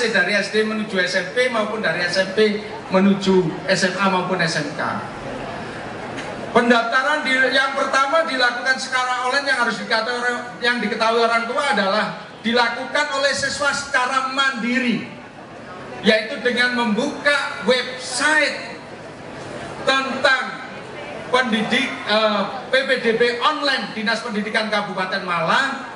dari SD menuju SMP maupun dari SMP menuju SMA maupun SMK. Pendaftaran yang pertama dilakukan secara online yang diketahui orang tua adalah dilakukan oleh siswa secara mandiri, yaitu dengan membuka website tentang PPDB online Dinas Pendidikan Kabupaten Malang.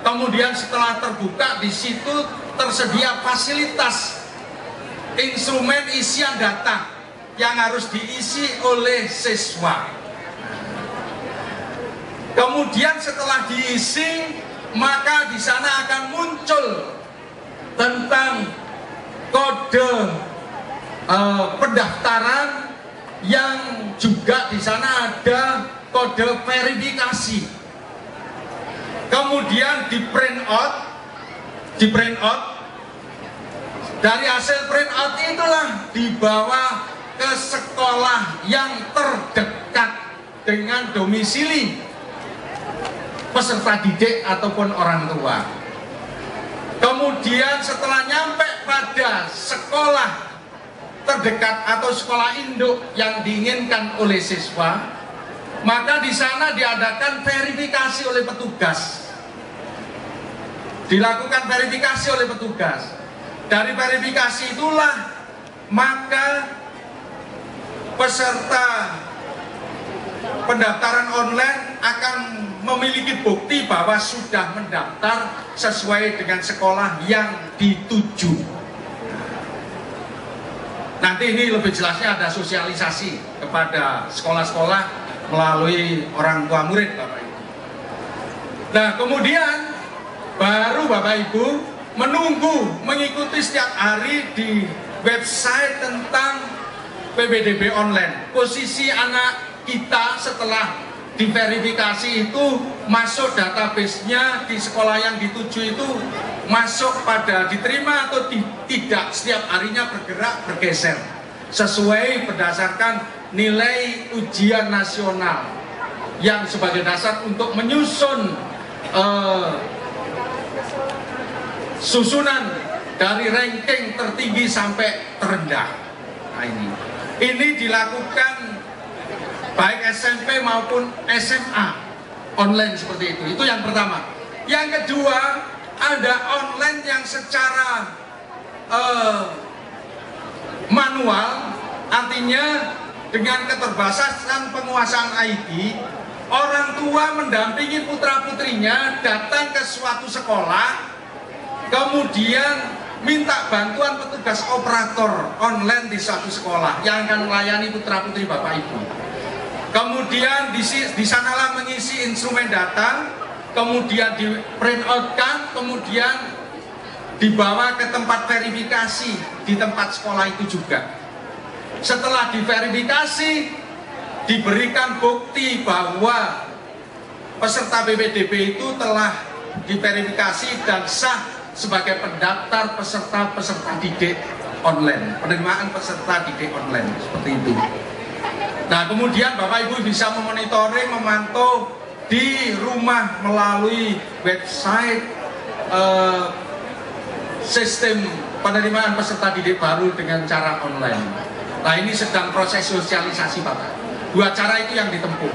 Kemudian setelah terbuka, di situ tersedia fasilitas instrumen isian data yang harus diisi oleh siswa. Kemudian setelah diisi, maka di sana akan muncul tentang kode pendaftaran, yang juga di sana ada kode verifikasi. Kemudian di print out. Dari hasil print out itulah dibawa ke sekolah yang terdekat dengan domisili peserta didik ataupun orang tua. Kemudian setelah nyampe pada sekolah terdekat atau sekolah induk yang diinginkan oleh siswa, maka di sana diadakan verifikasi oleh petugas. Dilakukan verifikasi oleh petugas. Dari verifikasi itulah maka peserta pendaftaran online akan memiliki bukti bahwa sudah mendaftar sesuai dengan sekolah yang dituju. Nanti ini lebih jelasnya ada sosialisasi kepada sekolah-sekolah melalui orang tua murid, Bapak Ibu. Nah, kemudian baru Bapak Ibu menunggu mengikuti setiap hari di website tentang PPDB online. Posisi anak kita setelah diverifikasi itu masuk database-nya di sekolah yang dituju itu masuk pada diterima atau tidak, setiap harinya bergerak bergeser sesuai berdasarkan nilai ujian nasional yang sebagai dasar untuk menyusun susunan dari ranking tertinggi sampai terendah. Nah, ini dilakukan baik SMP maupun SMA online seperti itu. Itu yang pertama. Yang kedua, ada online yang secara manual, artinya dengan keterbatasan penguasaan IT, orang tua mendampingi putra-putrinya datang ke suatu sekolah, kemudian minta bantuan petugas operator online di suatu sekolah yang akan melayani putra-putri Bapak Ibu. Kemudian di sanalah mengisi instrumen data, kemudian di print out-kan, kemudian dibawa ke tempat verifikasi di tempat sekolah itu juga. Setelah diverifikasi, diberikan bukti bahwa peserta PPDB itu telah diverifikasi dan sah sebagai pendaftar peserta didik online, penerimaan peserta didik online, seperti itu. Nah, kemudian Bapak Ibu bisa memonitoring, memantau di rumah melalui website sistem penerimaan peserta didik baru dengan cara online. Nah, ini sedang proses sosialisasi, Bapak. Dua cara itu yang ditempuh.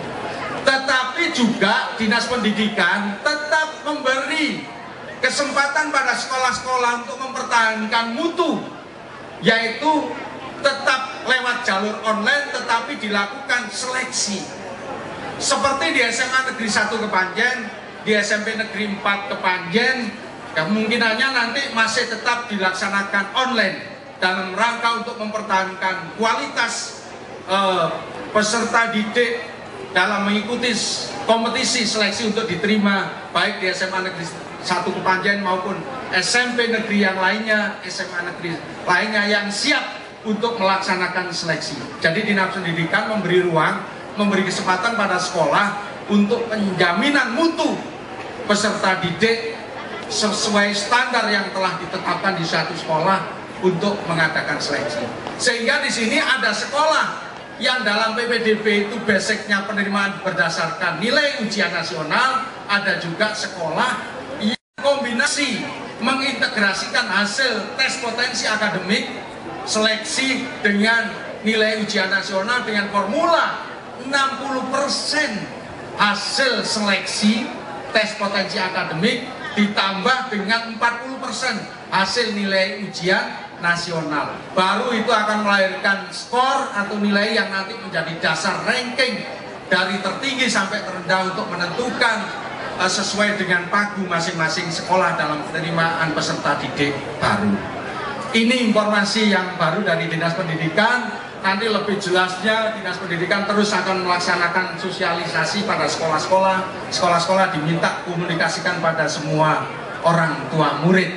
Tetapi juga Dinas Pendidikan tetap memberi kesempatan pada sekolah-sekolah untuk mempertahankan mutu, yaitu tetap lewat jalur online tetapi dilakukan seleksi. Seperti di SMA Negeri 1 Kepanjen, di SMP Negeri 4 Kepanjen, kemungkinannya nanti masih tetap dilaksanakan online dalam rangka untuk mempertahankan kualitas peserta didik dalam mengikuti kompetisi seleksi untuk diterima baik di SMA Negeri 1 Kepanjen maupun SMP negeri yang lainnya, SMA negeri lainnya yang siap untuk melaksanakan seleksi. Jadi Dinas Pendidikan memberi ruang, memberi kesempatan pada sekolah untuk penjaminan mutu peserta didik sesuai standar yang telah ditetapkan di suatu sekolah untuk mengadakan seleksi. Sehingga di sini ada sekolah yang dalam PPDB itu basicnya penerimaan berdasarkan nilai ujian nasional, ada juga sekolah yang kombinasi mengintegrasikan hasil tes potensi akademik seleksi dengan nilai ujian nasional dengan formula 60% hasil seleksi tes potensi akademik ditambah dengan 40% hasil nilai ujian nasional. Baru itu akan melahirkan skor atau nilai yang nanti menjadi dasar ranking dari tertinggi sampai terendah untuk menentukan sesuai dengan pagu masing-masing sekolah dalam penerimaan peserta didik baru. Ini informasi yang baru dari Dinas Pendidikan. Nanti lebih jelasnya Dinas Pendidikan terus akan melaksanakan sosialisasi pada sekolah-sekolah. Sekolah-sekolah diminta komunikasikan pada semua orang tua murid.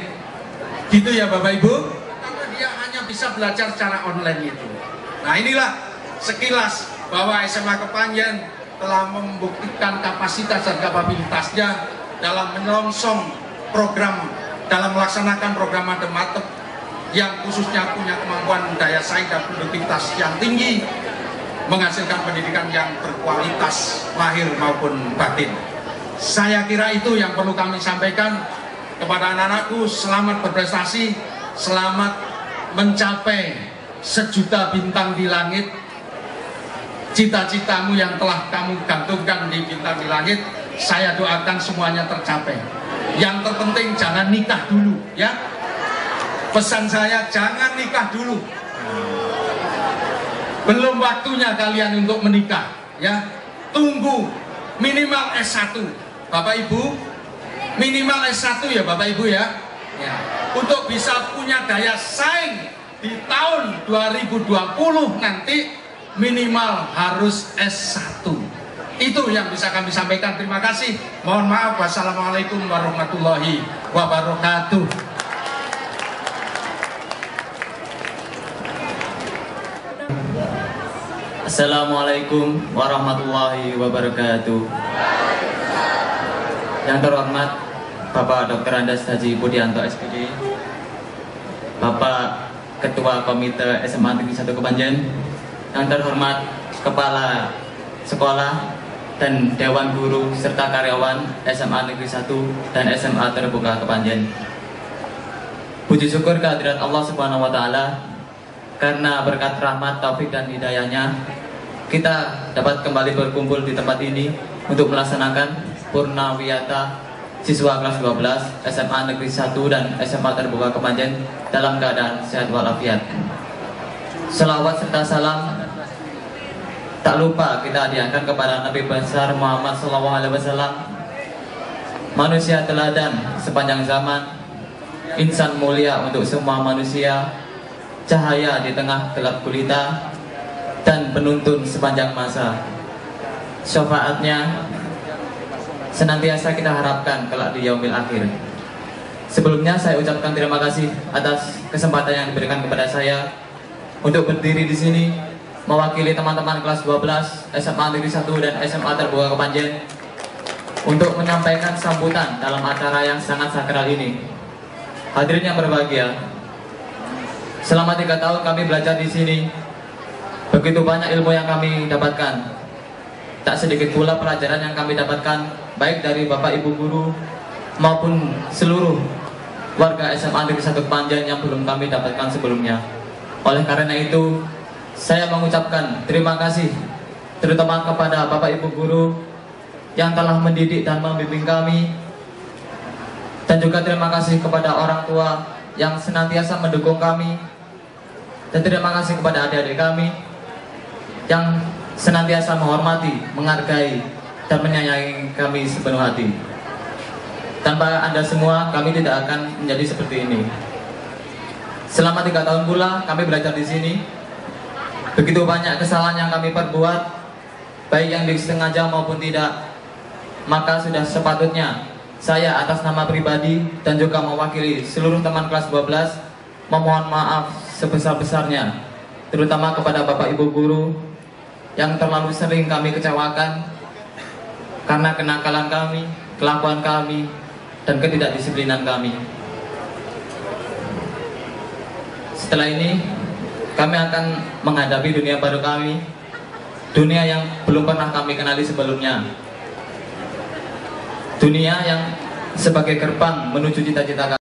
Gitu ya Bapak Ibu? Karena dia hanya bisa belajar secara online itu. Nah inilah sekilas bahwa SMA Kepanjen telah membuktikan kapasitas dan kapabilitasnya dalam menyongsong program, dalam melaksanakan program matematik yang khususnya punya kemampuan daya saing dan produktivitas yang tinggi, menghasilkan pendidikan yang berkualitas lahir maupun batin. Saya kira itu yang perlu kami sampaikan kepada anak-anakku. Selamat berprestasi, selamat mencapai 1 juta bintang di langit. Cita-citamu yang telah kamu gantungkan di bintang di langit, saya doakan semuanya tercapai. Yang terpenting jangan nikah dulu, ya. Pesan saya, jangan nikah dulu. Belum waktunya kalian untuk menikah, ya. Tunggu minimal S1, Bapak Ibu. Minimal S1 ya Bapak Ibu ya. Ya. Untuk bisa punya daya saing di tahun 2020 nanti, minimal harus S1. Itu yang bisa kami sampaikan. Terima kasih. Mohon maaf. Wassalamualaikum warahmatullahi wabarakatuh. Assalamualaikum warahmatullahi wabarakatuh. Yang terhormat Bapak Dr. Andes Haji Budianto SPD, Bapak Ketua Komite SMA Negeri 1 Kepanjen, yang terhormat Kepala Sekolah dan Dewan Guru serta karyawan SMA Negeri 1 dan SMA Terbuka Kepanjen. Puji syukur kehadirat Allah Subhanahu wa Ta'ala, karena berkat rahmat, taufik dan hidayahnya kita dapat kembali berkumpul di tempat ini untuk melaksanakan Purnawiyata siswa kelas 12 SMA Negeri 1 dan SMA Terbuka Kepanjen dalam keadaan sehat walafiat. Selawat serta salam tak lupa kita hadiahkan kepada Nabi besar Muhammad SAW, manusia teladan sepanjang zaman, insan mulia untuk semua manusia, cahaya di tengah gelap gulita, dan penuntun sepanjang masa. Syafaatnya senantiasa kita harapkan kelak di yaumil akhir. Sebelumnya saya ucapkan terima kasih atas kesempatan yang diberikan kepada saya untuk berdiri di sini mewakili teman-teman kelas 12 SMA Negeri 1 dan SMA Terbuka Kepanjen untuk menyampaikan sambutan dalam acara yang sangat sakral ini. Hadirin yang berbahagia, selama 3 tahun kami belajar di sini, begitu banyak ilmu yang kami dapatkan. Tak sedikit pula pelajaran yang kami dapatkan baik dari Bapak Ibu guru maupun seluruh warga SMA Negeri 1 Kepanjen yang belum kami dapatkan sebelumnya. Oleh karena itu, saya mengucapkan terima kasih terutama kepada Bapak Ibu guru yang telah mendidik dan membimbing kami, dan juga terima kasih kepada orang tua yang senantiasa mendukung kami, dan terima kasih kepada adik-adik kami yang senantiasa menghormati, menghargai, dan menyayangi kami sepenuh hati. Tanpa Anda semua, kami tidak akan menjadi seperti ini. Selama 3 tahun pula kami belajar di sini. Begitu banyak kesalahan yang kami perbuat, baik yang disengaja maupun tidak. Maka sudah sepatutnya saya atas nama pribadi dan juga mewakili seluruh teman kelas 12 memohon maaf sebesar-besarnya, terutama kepada Bapak Ibu guru yang terlalu sering kami kecewakan karena kenakalan kami, kelakuan kami, dan ketidakdisiplinan kami. Setelah ini kami akan menghadapi dunia baru kami, dunia yang belum pernah kami kenali sebelumnya, dunia yang sebagai gerbang menuju cita-cita kami.